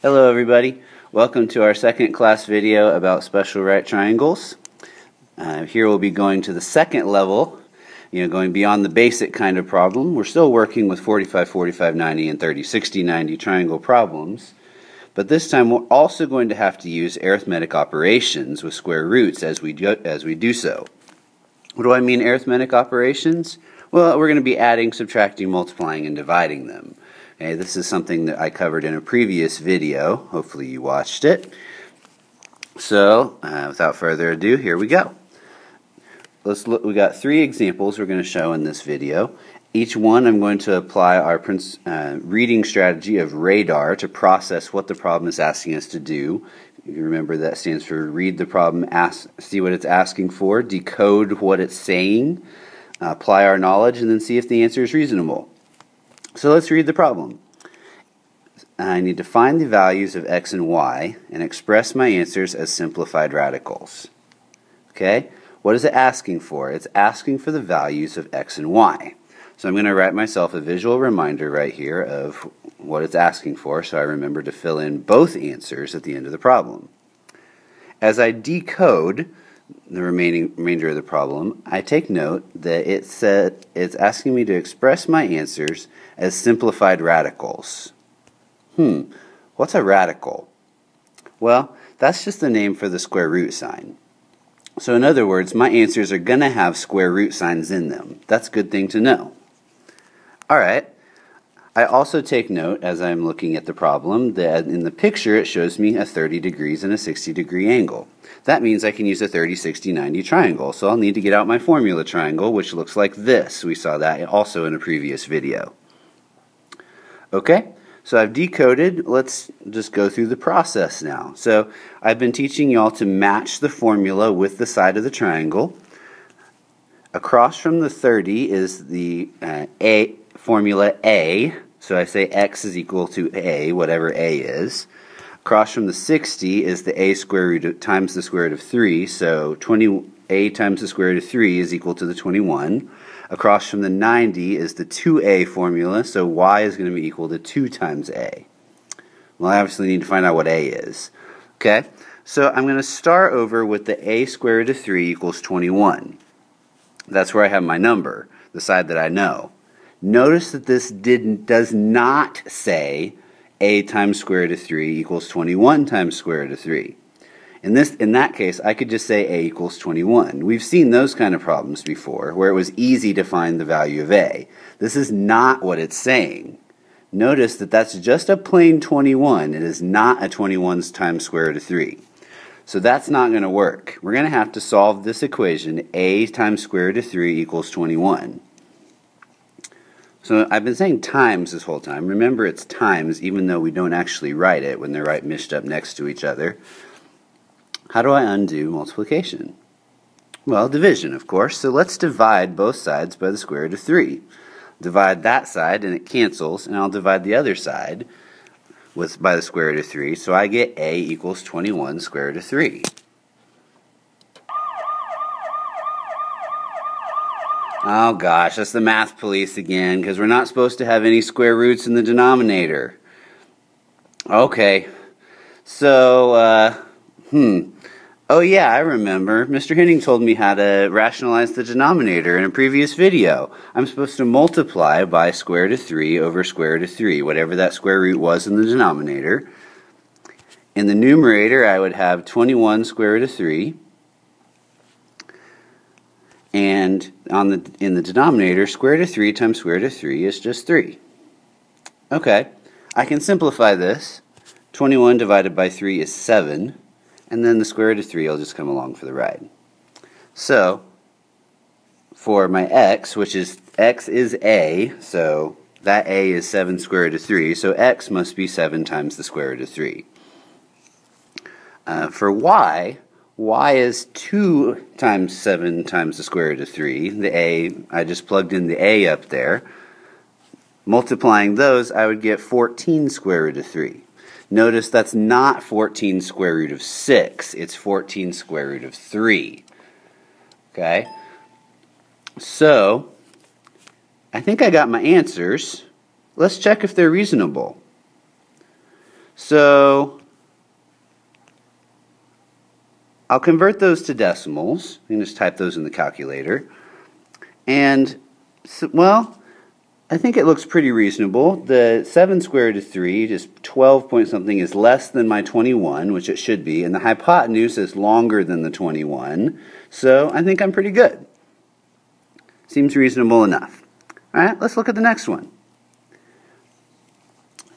Hello everybody, welcome to our second class video about special right triangles. Here we'll be going to the second level, going beyond the basic kind of problem. We're still working with 45, 45, 90 and 30, 60, 90 triangle problems, but this time we're also going to have to use arithmetic operations with square roots as we do so. What do I mean arithmetic operations? Well, we're going to be adding, subtracting, multiplying, and dividing them. Okay, this is something that I covered in a previous video. Hopefully you watched it. So, without further ado, here we go. Let's look. We got three examples we're going to show in this video. Each one I'm going to apply our reading strategy of radar to process what the problem is asking us to do. If you remember, that stands for read the problem, see what it's asking for, decode what it's saying, apply our knowledge, and then see if the answer is reasonable. So let's read the problem. I need to find the values of x and y and express my answers as simplified radicals. Okay? What is it asking for? It's asking for the values of x and y. So I'm going to write myself a visual reminder right here of what it's asking for, so I remember to fill in both answers at the end of the problem. As I decode the remainder of the problem, I take note that it's asking me to express my answers as simplified radicals. What's a radical? Well, that's just the name for the square root sign. So in other words, my answers are going to have square root signs in them. That's a good thing to know. Alright, I also take note as I'm looking at the problem that in the picture it shows me a 30 degrees and a 60 degree angle. That means I can use a 30, 60, 90 triangle. So I'll need to get out my formula triangle, which looks like this. We saw that also in a previous video. Okay, so I've decoded. Let's just go through the process now. So I've been teaching y'all to match the formula with the side of the triangle. Across from the 30 is the formula A. So I say x is equal to a, whatever a is. Across from the 60 is the a square root times the square root of 3, so a times the square root of 3 is equal to the 21. Across from the 90 is the 2a formula, so y is going to be equal to 2 times a. Well, I obviously need to find out what a is. Okay, so I'm going to start over with the a square root of 3 equals 21. That's where I have my number, the side that I know. Notice that this does not say a times square root of 3 equals 21 times square root of 3. In that case, I could just say a equals 21. We've seen those kind of problems before, where it was easy to find the value of a. This is not what it's saying. Notice that that's just a plain 21. It is not a 21 times square root of 3. So that's not going to work. We're going to have to solve this equation, a times square root of 3 equals 21. So I've been saying times this whole time. Remember, it's times even though we don't actually write it when they're right mished up next to each other. How do I undo multiplication? Well, division, of course. So let's divide both sides by the square root of 3. Divide that side and it cancels, and I'll divide the other side by the square root of 3. So I get a equals 21 square root of 3. Oh gosh, that's the math police again, because we're not supposed to have any square roots in the denominator. Okay, so, oh yeah, I remember. Mr. Henning told me how to rationalize the denominator in a previous video. I'm supposed to multiply by square root of 3 over square root of 3, whatever that square root was in the denominator. In the numerator, I would have 21 square root of 3. And in the denominator, square root of 3 times square root of 3 is just 3. Okay, I can simplify this. 21 divided by 3 is 7, and then the square root of 3 will just come along for the ride. So, for my x, which is, x is a, so that a is 7 square root of 3, so x must be 7 times the square root of 3. For y is 2 times 7 times the square root of 3. The a, I just plugged in the a up there. Multiplying those, I would get 14 square root of 3. Notice that's not 14 square root of 6. It's 14 square root of 3. Okay? So, I think I got my answers. Let's check if they're reasonable. So I'll convert those to decimals. You can just type those in the calculator. And, well, I think it looks pretty reasonable. The 7 square root of 3, just 12 point something, is less than my 21, which it should be. And the hypotenuse is longer than the 21. So I think I'm pretty good. Seems reasonable enough. All right, let's look at the next one.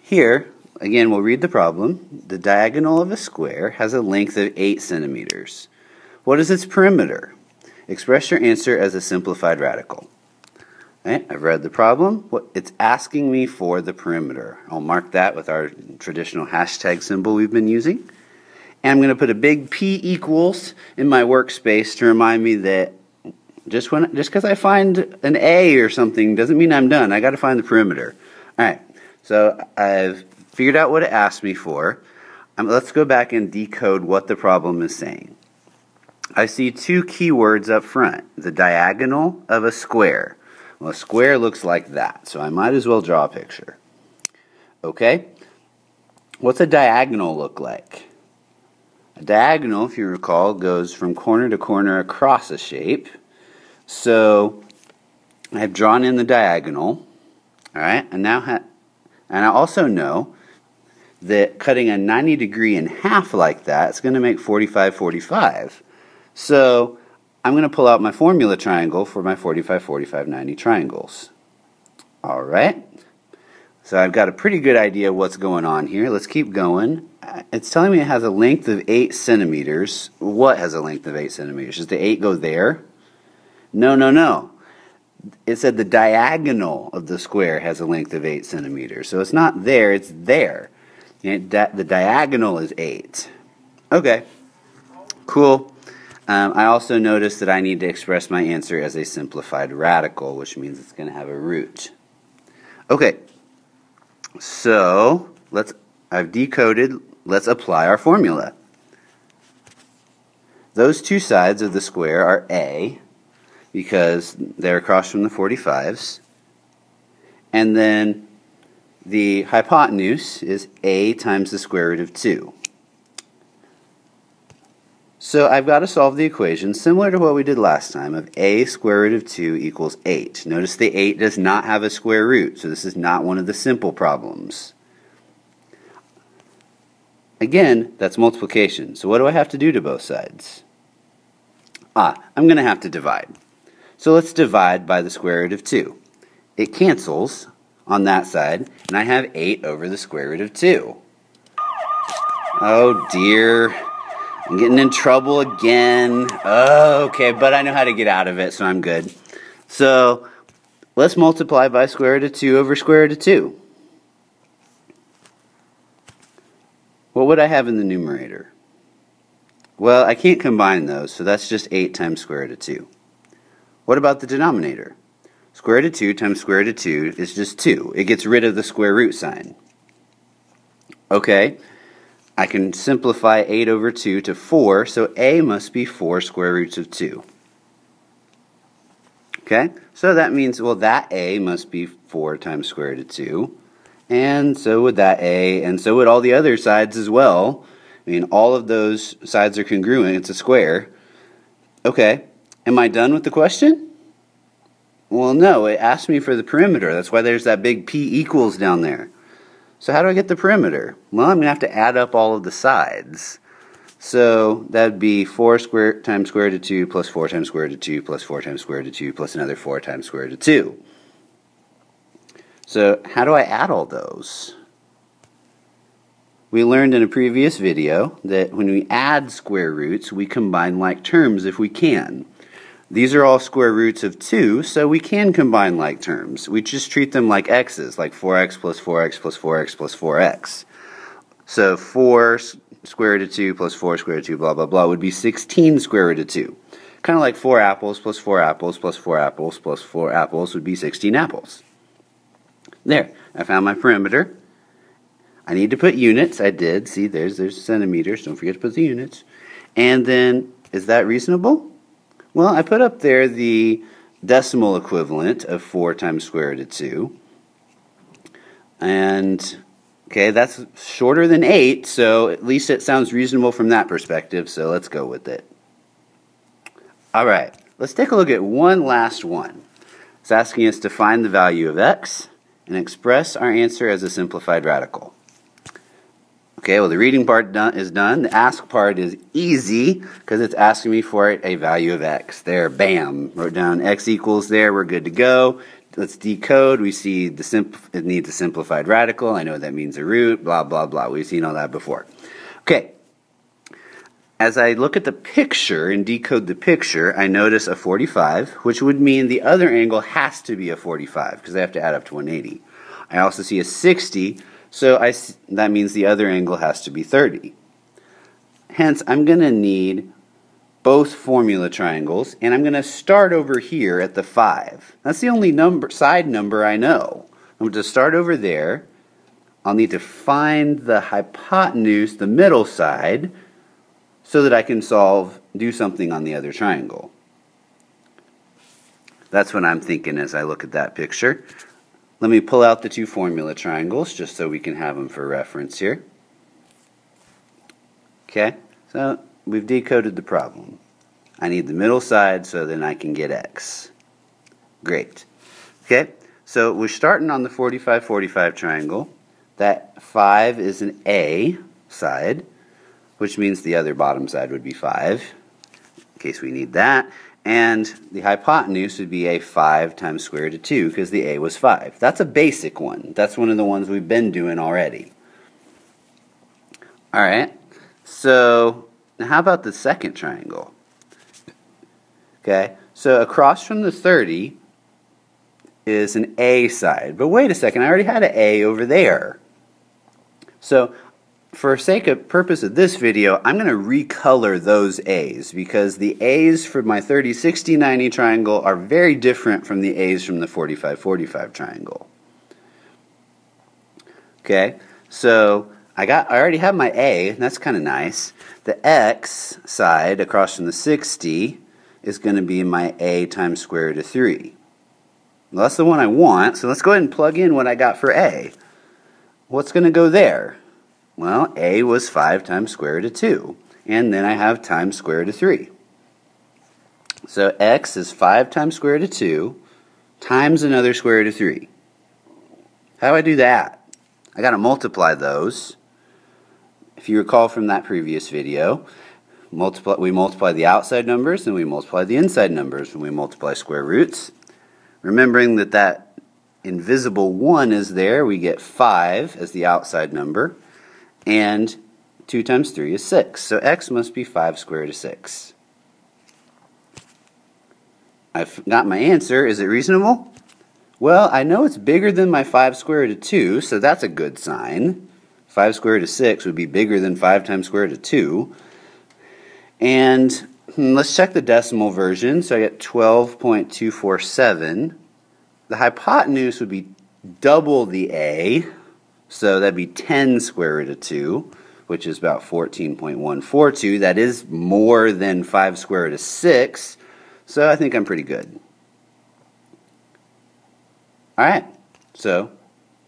Here, again, we'll read the problem. The diagonal of a square has a length of 8 centimeters. What is its perimeter? Express your answer as a simplified radical. Right, I've read the problem. It's asking me for the perimeter. I'll mark that with our traditional hashtag symbol we've been using. And I'm going to put a big P equals in my workspace to remind me that just because I find an A or something doesn't mean I'm done. I got to find the perimeter. All right, so I've figured out what it asked me for. Let's go back and decode what the problem is saying. I see two keywords up front. The diagonal of a square. Well, a square looks like that, so I might as well draw a picture. Okay? What's a diagonal look like? A diagonal, if you recall, goes from corner to corner across a shape. So I've drawn in the diagonal. All right, and I also know that cutting a 90-degree in half like that is going to make 45, 45. So I'm going to pull out my formula triangle for my 45, 45, 90 triangles. All right. So I've got a pretty good idea what's going on here. Let's keep going. It's telling me it has a length of 8 centimeters. What has a length of 8 centimeters? Does the 8 go there? No, no, no. It said the diagonal of the square has a length of 8 centimeters. So it's not there, it's there. The diagonal is 8. Okay. Cool. I also noticed that I need to express my answer as a simplified radical, which means it's going to have a root. Okay, so I've decoded. Let's apply our formula. Those two sides of the square are A, because they're across from the 45s. And then the hypotenuse is A times the square root of 2. So I've got to solve the equation similar to what we did last time of A square root of 2 equals 8. Notice the 8 does not have a square root, so this is not one of the simple problems. Again, that's multiplication. So what do I have to do to both sides? I'm going to have to divide. So let's divide by the square root of 2. It cancels on that side, and I have 8 over the square root of 2. Oh dear. I'm getting in trouble again. Oh, okay, but I know how to get out of it, so I'm good. So let's multiply by square root of 2 over square root of 2. What would I have in the numerator? Well, I can't combine those, so that's just 8 times square root of 2. What about the denominator? Square root of 2 times square root of 2 is just 2. It gets rid of the square root sign. Okay. I can simplify 8 over 2 to 4, so A must be 4 square roots of 2. Okay, so that means, well, that A must be 4 times square root of 2, and so would that A, and so would all the other sides as well. I mean, all of those sides are congruent, it's a square. Okay, am I done with the question? Well, no, it asked me for the perimeter. That's why there's that big P equals down there. So how do I get the perimeter? Well, I'm going to have to add up all of the sides. So that would be 4 times square root of 2 plus 4 times square root of 2 plus 4 times square root of 2 plus another 4 times square root of 2. So how do I add all those? We learned in a previous video that when we add square roots, we combine like terms if we can. These are all square roots of 2, so we can combine like terms. We just treat them like x's, like 4x plus 4x plus 4x plus 4x. So 4 square root of 2 plus 4 square root of 2, blah, blah, blah, would be 16 square root of 2. Kind of like 4 apples plus 4 apples plus 4 apples plus 4 apples would be 16 apples. There, I found my perimeter. I need to put units. I did. See, there's centimeters. Don't forget to put the units. And then, is that reasonable? Well, I put up there the decimal equivalent of 4 times square root of 2. And Okay, that's shorter than 8, so at least it sounds reasonable from that perspective, so let's go with it. All right, let's take a look at one last one. It's asking us to find the value of x and express our answer as a simplified radical. Okay, well, the reading part is done. The ask part is easy because it's asking me for a value of x. There, bam, wrote down x equals there. We're good to go. Let's decode. We see it needs a simplified radical. I know that means a root, blah, blah, blah. We've seen all that before. Okay, as I look at the picture and decode the picture, I notice a 45, which would mean the other angle has to be a 45 because I have to add up to 180. I also see a 60, so that means the other angle has to be 30. Hence, I'm going to need both formula triangles, and I'm going to start over here at the 5. That's the only side number I know. I'm going to start over there. I'll need to find the hypotenuse, the middle side, so that I can do something on the other triangle. That's what I'm thinking as I look at that picture. Let me pull out the two formula triangles just so we can have them for reference here. Okay, so we've decoded the problem. I need the middle side so then I can get x. Great. Okay, so we're starting on the 45-45 triangle. That 5 is an A side, which means the other bottom side would be 5, in case we need that. And the hypotenuse would be a 5 times square root of 2, because the A was 5. That's a basic one. That's one of the ones we've been doing already. Alright, so now how about the second triangle? Okay, so across from the 30 is an A side. But wait a second, I already had an A over there. So for sake of purpose of this video, I'm going to recolor those A's because the A's for my 30, 60, 90 triangle are very different from the A's from the 45, 45 triangle. Okay, so I already have my A, and that's kind of nice. The X side across from the 60 is going to be my A times square root of 3. Well, that's the one I want, so let's go ahead and plug in what I got for A. What's going to go there? Well, A was 5 times square root of 2, and then I have times square root of 3. So X is 5 times square root of 2 times another square root of 3. How do I do that? I got to multiply those. If you recall from that previous video, we multiply the outside numbers and we multiply the inside numbers when we multiply square roots. Remembering that that invisible 1 is there, we get 5 as the outside number, and 2 times 3 is 6. So x must be 5 square root of 6. I've got my answer. Is it reasonable? Well, I know it's bigger than my 5 square root of 2, so that's a good sign. 5 square root of 6 would be bigger than 5 times square root of 2. And let's check the decimal version. So I get 12.247. The hypotenuse would be double the A, so that'd be 10 square root of 2, which is about 14.142. That is more than 5 square root of 6, so I think I'm pretty good. Alright, so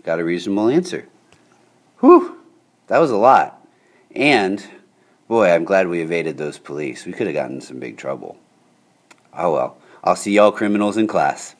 got a reasonable answer. Whew, that was a lot. And, boy, I'm glad we evaded those police. We could have gotten in some big trouble. Oh well, I'll see y'all criminals in class.